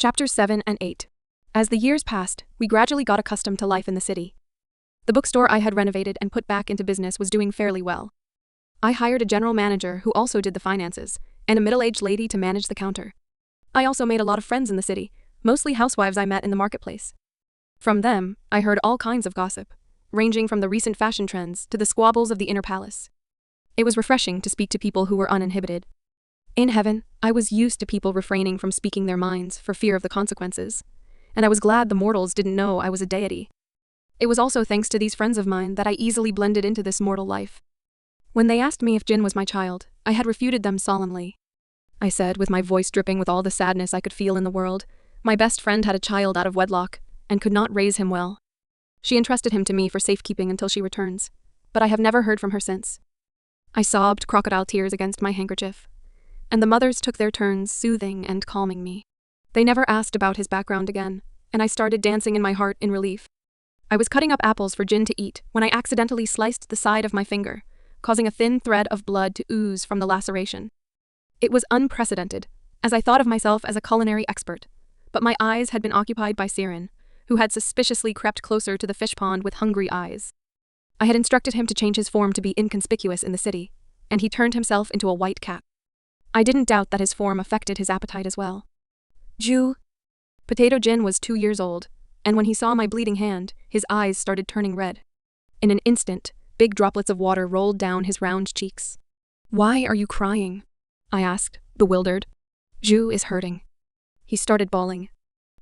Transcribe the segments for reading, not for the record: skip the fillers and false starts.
Chapters 7 and 8. As the years passed, we gradually got accustomed to life in the city. The bookstore I had renovated and put back into business was doing fairly well. I hired a general manager who also did the finances, and a middle-aged lady to manage the counter. I also made a lot of friends in the city, mostly housewives I met in the marketplace. From them, I heard all kinds of gossip, ranging from the recent fashion trends to the squabbles of the inner palace. It was refreshing to speak to people who were uninhibited. In heaven, I was used to people refraining from speaking their minds for fear of the consequences, and I was glad the mortals didn't know I was a deity. It was also thanks to these friends of mine that I easily blended into this mortal life. When they asked me if Jin was my child, I had refuted them solemnly. I said, with my voice dripping with all the sadness I could feel in the world, my best friend had a child out of wedlock and could not raise him well. She entrusted him to me for safekeeping until she returns, but I have never heard from her since. I sobbed crocodile tears against my handkerchief, and the mothers took their turns soothing and calming me. They never asked about his background again, and I started dancing in my heart in relief. I was cutting up apples for Jin to eat when I accidentally sliced the side of my finger, causing a thin thread of blood to ooze from the laceration. It was unprecedented, as I thought of myself as a culinary expert, but my eyes had been occupied by Siren, who had suspiciously crept closer to the fish pond with hungry eyes. I had instructed him to change his form to be inconspicuous in the city, and he turned himself into a white cat. I didn't doubt that his form affected his appetite as well. Ju. Potato Jin was 2 years old, and when he saw my bleeding hand, his eyes started turning red. In an instant, big droplets of water rolled down his round cheeks. "Why are you crying?" I asked, bewildered. "Ju is hurting." He started bawling.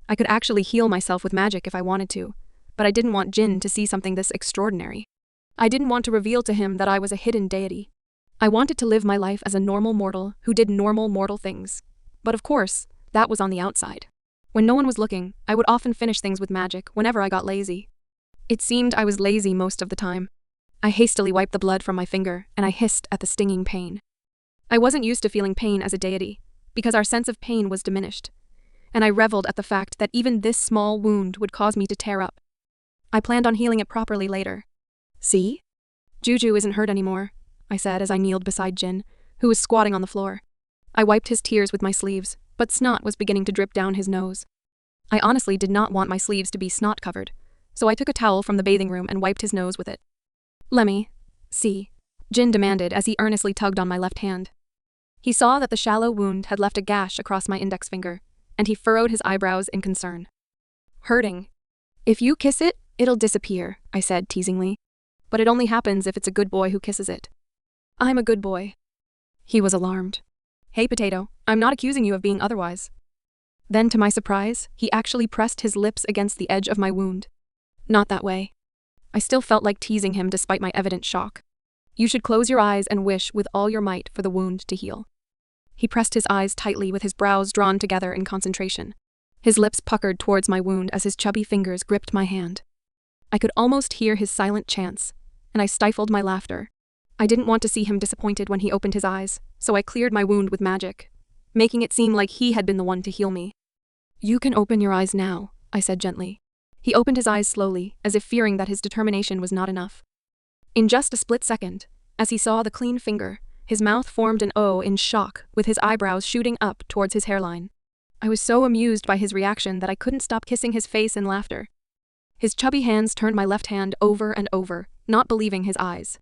I could actually heal myself with magic if I wanted to, but I didn't want Jin to see something this extraordinary. I didn't want to reveal to him that I was a hidden deity. I wanted to live my life as a normal mortal who did normal mortal things. But of course, that was on the outside. When no one was looking, I would often finish things with magic whenever I got lazy. It seemed I was lazy most of the time. I hastily wiped the blood from my finger, and I hissed at the stinging pain. I wasn't used to feeling pain as a deity, because our sense of pain was diminished, and I reveled at the fact that even this small wound would cause me to tear up. I planned on healing it properly later. "See? Juju isn't hurt anymore," I said as I kneeled beside Jin, who was squatting on the floor. I wiped his tears with my sleeves, but snot was beginning to drip down his nose. I honestly did not want my sleeves to be snot-covered, so I took a towel from the bathing room and wiped his nose with it. "Lemme see," Jin demanded as he earnestly tugged on my left hand. He saw that the shallow wound had left a gash across my index finger, and he furrowed his eyebrows in concern. "Hurting. If you kiss it, it'll disappear," I said teasingly. "But it only happens if it's a good boy who kisses it." "I'm a good boy." He was alarmed. "Hey, Potato, I'm not accusing you of being otherwise." Then, to my surprise, he actually pressed his lips against the edge of my wound. "Not that way." I still felt like teasing him despite my evident shock. "You should close your eyes and wish with all your might for the wound to heal." He pressed his eyes tightly with his brows drawn together in concentration. His lips puckered towards my wound as his chubby fingers gripped my hand. I could almost hear his silent chants, and I stifled my laughter. I didn't want to see him disappointed when he opened his eyes, so I cleared my wound with magic, making it seem like he had been the one to heal me. "You can open your eyes now," I said gently. He opened his eyes slowly, as if fearing that his determination was not enough. In just a split second, as he saw the clean finger, his mouth formed an O in shock, with his eyebrows shooting up towards his hairline. I was so amused by his reaction that I couldn't stop kissing his face in laughter. His chubby hands turned my left hand over and over, not believing his eyes.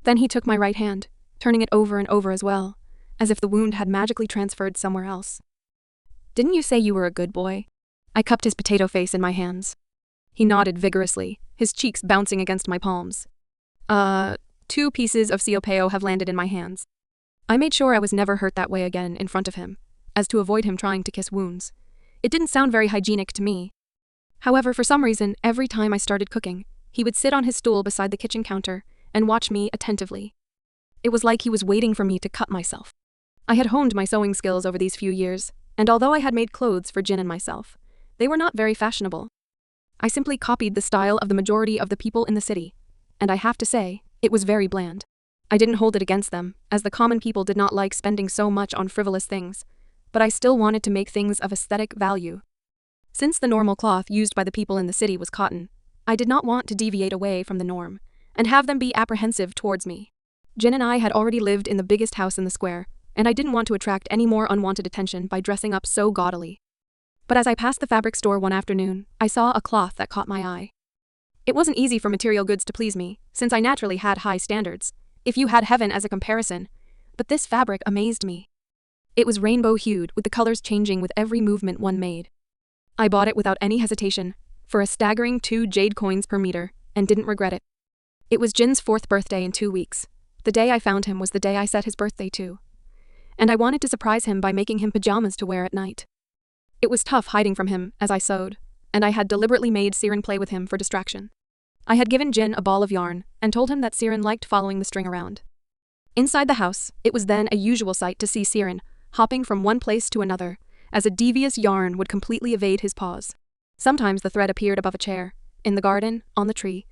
Then he took my right hand, turning it over and over as well, as if the wound had magically transferred somewhere else. "Didn't you say you were a good boy?" I cupped his potato face in my hands. He nodded vigorously, his cheeks bouncing against my palms. 2 pieces of siopeo have landed in my hands." I made sure I was never hurt that way again in front of him, as to avoid him trying to kiss wounds. It didn't sound very hygienic to me. However, for some reason, every time I started cooking, he would sit on his stool beside the kitchen counter and watch me attentively. It was like he was waiting for me to cut myself. I had honed my sewing skills over these few years, and although I had made clothes for Jin and myself, they were not very fashionable. I simply copied the style of the majority of the people in the city, and I have to say, it was very bland. I didn't hold it against them, as the common people did not like spending so much on frivolous things, but I still wanted to make things of aesthetic value. Since the normal cloth used by the people in the city was cotton, I did not want to deviate away from the norm, and have them be apprehensive towards me. Jin and I had already lived in the biggest house in the square, and I didn't want to attract any more unwanted attention by dressing up so gaudily. But as I passed the fabric store one afternoon, I saw a cloth that caught my eye. It wasn't easy for material goods to please me, since I naturally had high standards, if you had heaven as a comparison, but this fabric amazed me. It was rainbow-hued, with the colors changing with every movement one made. I bought it without any hesitation, for a staggering 2 jade coins per meter, and didn't regret it. It was Jin's 4th birthday in 2 weeks. The day I found him was the day I set his birthday to. And I wanted to surprise him by making him pajamas to wear at night. It was tough hiding from him as I sewed, and I had deliberately made Siren play with him for distraction. I had given Jin a ball of yarn and told him that Siren liked following the string around. Inside the house, it was then a usual sight to see Siren hopping from one place to another, as a devious yarn would completely evade his paws. Sometimes the thread appeared above a chair, in the garden, on the tree.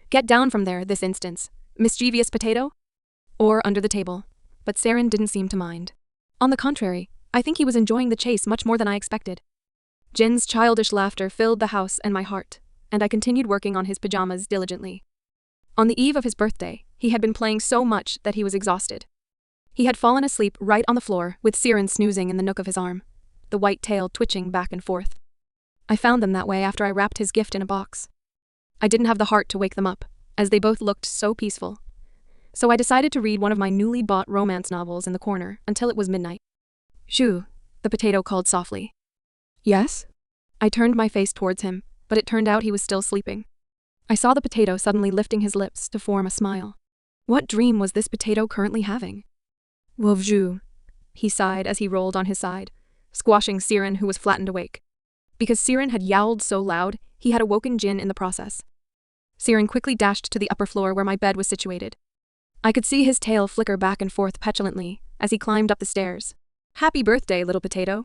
Get down from there, this instance, mischievous potato? Or under the table. But Siren didn't seem to mind. On the contrary, I think he was enjoying the chase much more than I expected. Jin's childish laughter filled the house and my heart, and I continued working on his pajamas diligently. On the eve of his birthday, he had been playing so much that he was exhausted. He had fallen asleep right on the floor, with Siren snoozing in the nook of his arm, the white tail twitching back and forth. I found them that way after I wrapped his gift in a box. I didn't have the heart to wake them up, as they both looked so peaceful. So I decided to read one of my newly bought romance novels in the corner until it was midnight. "Shoo," the potato called softly. "Yes?" I turned my face towards him, but it turned out he was still sleeping. I saw the potato suddenly lifting his lips to form a smile. What dream was this potato currently having? "Wovju," he sighed as he rolled on his side, squashing Siren, who was flattened awake. Because Siren had yowled so loud, he had awoken Jin in the process. Siren quickly dashed to the upper floor where my bed was situated. I could see his tail flicker back and forth petulantly as he climbed up the stairs. "Happy birthday, little potato,"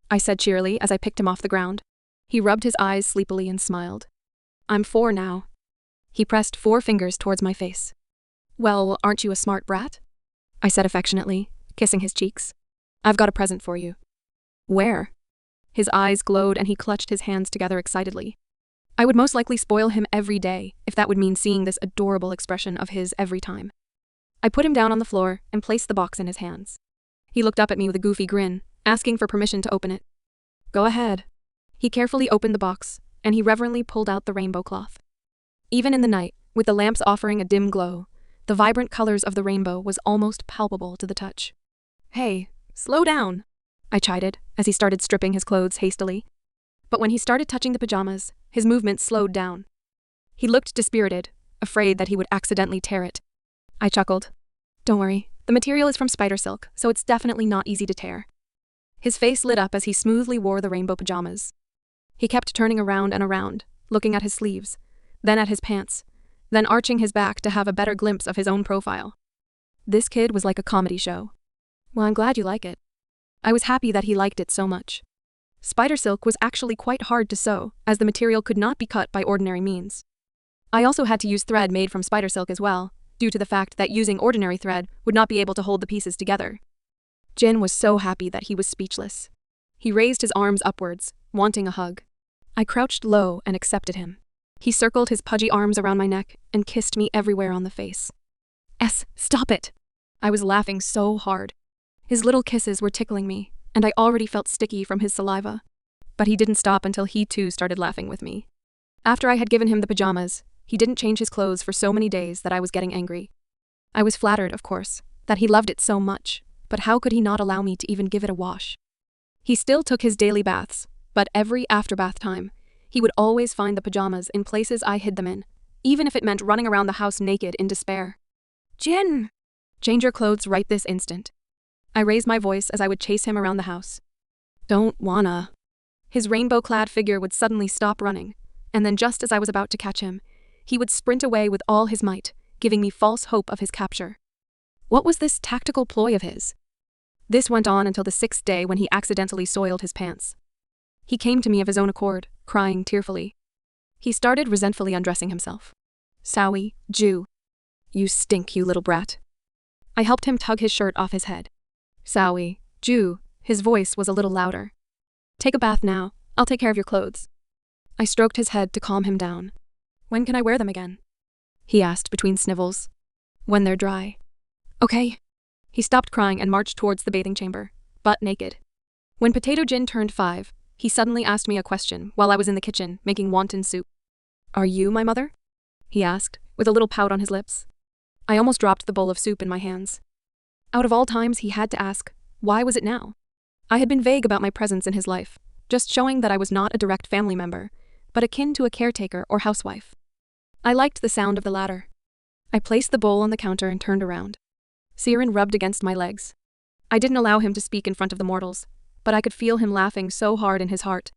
I said cheerily as I picked him off the ground. He rubbed his eyes sleepily and smiled. "I'm 4 now." He pressed 4 fingers towards my face. "Well, aren't you a smart brat?" I said affectionately, kissing his cheeks. "I've got a present for you." "Where?" His eyes glowed and he clutched his hands together excitedly. I would most likely spoil him every day, if that would mean seeing this adorable expression of his every time. I put him down on the floor and placed the box in his hands. He looked up at me with a goofy grin, asking for permission to open it. "Go ahead." He carefully opened the box, and he reverently pulled out the rainbow cloth. Even in the night, with the lamps offering a dim glow, the vibrant colors of the rainbow was almost palpable to the touch. "Hey, slow down," I chided, as he started stripping his clothes hastily. But when he started touching the pajamas, his movements slowed down. He looked dispirited, afraid that he would accidentally tear it. I chuckled. "Don't worry, the material is from spider silk, so it's definitely not easy to tear." His face lit up as he smoothly wore the rainbow pajamas. He kept turning around and around, looking at his sleeves, then at his pants, then arching his back to have a better glimpse of his own profile. This kid was like a comedy show. "Well, I'm glad you like it." I was happy that he liked it so much. Spider silk was actually quite hard to sew, as the material could not be cut by ordinary means. I also had to use thread made from spider silk as well, due to the fact that using ordinary thread would not be able to hold the pieces together. Jin was so happy that he was speechless. He raised his arms upwards, wanting a hug. I crouched low and accepted him. He circled his pudgy arms around my neck and kissed me everywhere on the face. Stop it! I was laughing so hard. His little kisses were tickling me, and I already felt sticky from his saliva. But he didn't stop until he too started laughing with me. After I had given him the pajamas, he didn't change his clothes for so many days that I was getting angry. I was flattered, of course, that he loved it so much, but how could he not allow me to even give it a wash? He still took his daily baths, but every after-bath time, he would always find the pajamas in places I hid them in, even if it meant running around the house naked in despair. "Jin! Change your clothes right this instant." I raised my voice as I would chase him around the house. "Don't wanna." His rainbow-clad figure would suddenly stop running, and then just as I was about to catch him, he would sprint away with all his might, giving me false hope of his capture. What was this tactical ploy of his? This went on until the 6th day when he accidentally soiled his pants. He came to me of his own accord, crying tearfully. He started resentfully undressing himself. "Sowie, Jew. You stink, you little brat." I helped him tug his shirt off his head. "Sowie, Jew," his voice was a little louder. "Take a bath now, I'll take care of your clothes." I stroked his head to calm him down. "When can I wear them again?" he asked between snivels. "When they're dry." "Okay." He stopped crying and marched towards the bathing chamber, butt naked. When Potato Jin turned 5, He suddenly asked me a question while I was in the kitchen making wonton soup. "Are you my mother?" he asked, with a little pout on his lips. I almost dropped the bowl of soup in my hands. Out of all times he had to ask, why was it now? I had been vague about my presence in his life, just showing that I was not a direct family member, but akin to a caretaker or housewife. I liked the sound of the latter. I placed the bowl on the counter and turned around. Siren rubbed against my legs. I didn't allow him to speak in front of the mortals, but I could feel him laughing so hard in his heart.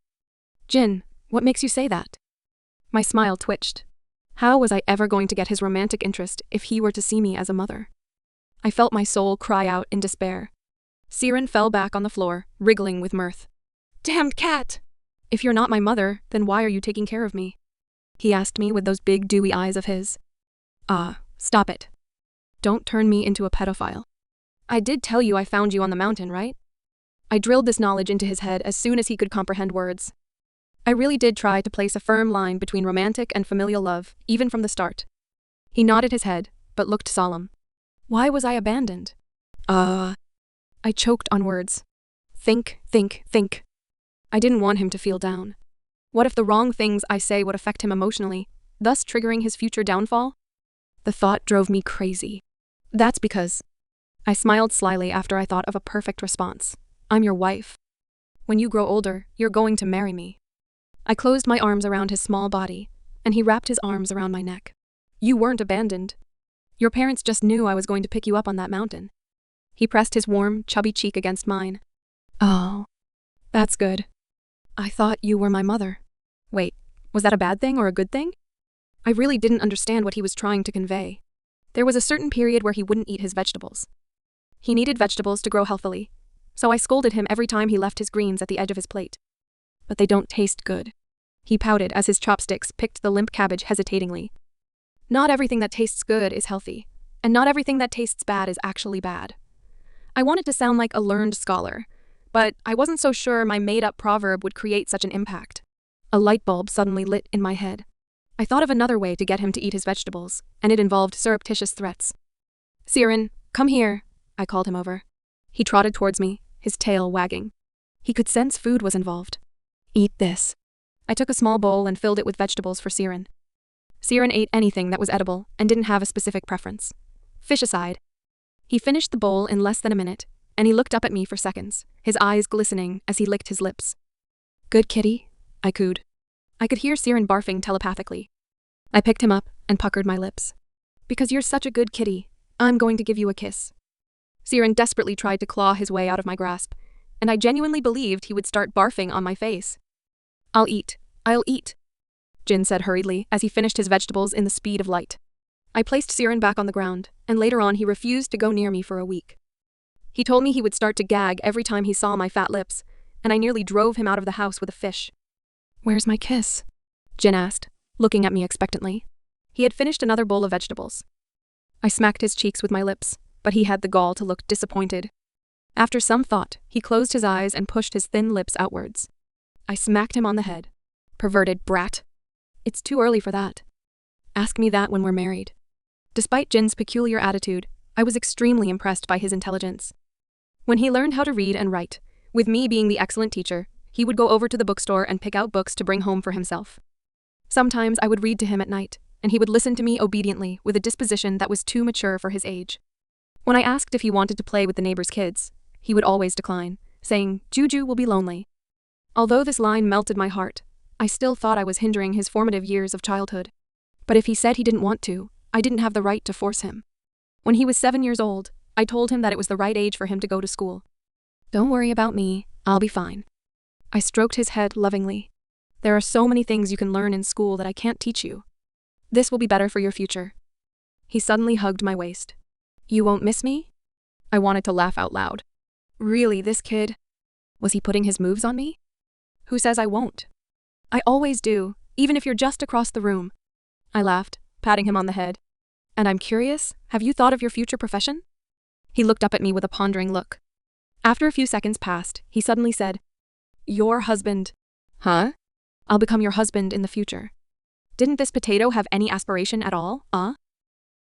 "Jin, what makes you say that?" My smile twitched. How was I ever going to get his romantic interest if he were to see me as a mother? I felt my soul cry out in despair. Siren fell back on the floor, wriggling with mirth. "Damned cat! If you're not my mother, then why are you taking care of me?" he asked me with those big dewy eyes of his. Stop it. Don't turn me into a pedophile. I did tell you I found you on the mountain, right? I drilled this knowledge into his head as soon as he could comprehend words. I really did try to place a firm line between romantic and familial love, even from the start. He nodded his head, but looked solemn. Why was I abandoned? I choked on words. Think. I didn't want him to feel down. What if the wrong things I say would affect him emotionally, thus triggering his future downfall? The thought drove me crazy. That's because... I smiled slyly after I thought of a perfect response. I'm your wife. When you grow older, you're going to marry me. I closed my arms around his small body, and he wrapped his arms around my neck. You weren't abandoned. Your parents just knew I was going to pick you up on that mountain. He pressed his warm, chubby cheek against mine. Oh, that's good. I thought you were my mother. Wait, was that a bad thing or a good thing? I really didn't understand what he was trying to convey. There was a certain period where he wouldn't eat his vegetables. He needed vegetables to grow healthily, so I scolded him every time he left his greens at the edge of his plate. But they don't taste good. He pouted as his chopsticks picked the limp cabbage hesitatingly. Not everything that tastes good is healthy, and not everything that tastes bad is actually bad. I wanted to sound like a learned scholar, but I wasn't so sure my made-up proverb would create such an impact. A light bulb suddenly lit in my head. I thought of another way to get him to eat his vegetables, and it involved surreptitious threats. Siren, come here, I called him over. He trotted towards me, his tail wagging. He could sense food was involved. Eat this. I took a small bowl and filled it with vegetables for Siren. Siren ate anything that was edible and didn't have a specific preference. Fish aside. He finished the bowl in less than a minute, and he looked up at me for seconds, his eyes glistening as he licked his lips. Good kitty, I cooed. I could hear Siren barfing telepathically. I picked him up and puckered my lips. Because you're such a good kitty, I'm going to give you a kiss. Siren desperately tried to claw his way out of my grasp, and I genuinely believed he would start barfing on my face. I'll eat, Jin said hurriedly as he finished his vegetables in the speed of light. I placed Siren back on the ground, and later on he refused to go near me for a week. He told me he would start to gag every time he saw my fat lips, and I nearly drove him out of the house with a fish. Where's my kiss? Jin asked, looking at me expectantly. He had finished another bowl of vegetables. I smacked his cheeks with my lips, but he had the gall to look disappointed. After some thought, he closed his eyes and pushed his thin lips outwards. I smacked him on the head. Perverted brat. It's too early for that. Ask me that when we're married. Despite Jin's peculiar attitude, I was extremely impressed by his intelligence. When he learned how to read and write, with me being the excellent teacher, he would go over to the bookstore and pick out books to bring home for himself. Sometimes I would read to him at night, and he would listen to me obediently with a disposition that was too mature for his age. When I asked if he wanted to play with the neighbor's kids, he would always decline, saying, Juju will be lonely. Although this line melted my heart, I still thought I was hindering his formative years of childhood. But if he said he didn't want to, I didn't have the right to force him. When he was 7 years old, I told him that it was the right age for him to go to school. Don't worry about me, I'll be fine. I stroked his head lovingly. There are so many things you can learn in school that I can't teach you. This will be better for your future. He suddenly hugged my waist. You won't miss me? I wanted to laugh out loud. Really, this kid? Was he putting his moves on me? Who says I won't? I always do, even if you're just across the room. I laughed, patting him on the head. And I'm curious, have you thought of your future profession? He looked up at me with a pondering look. After a few seconds passed, he suddenly said, Your husband. Huh? I'll become your husband in the future. Didn't this potato have any aspiration at all,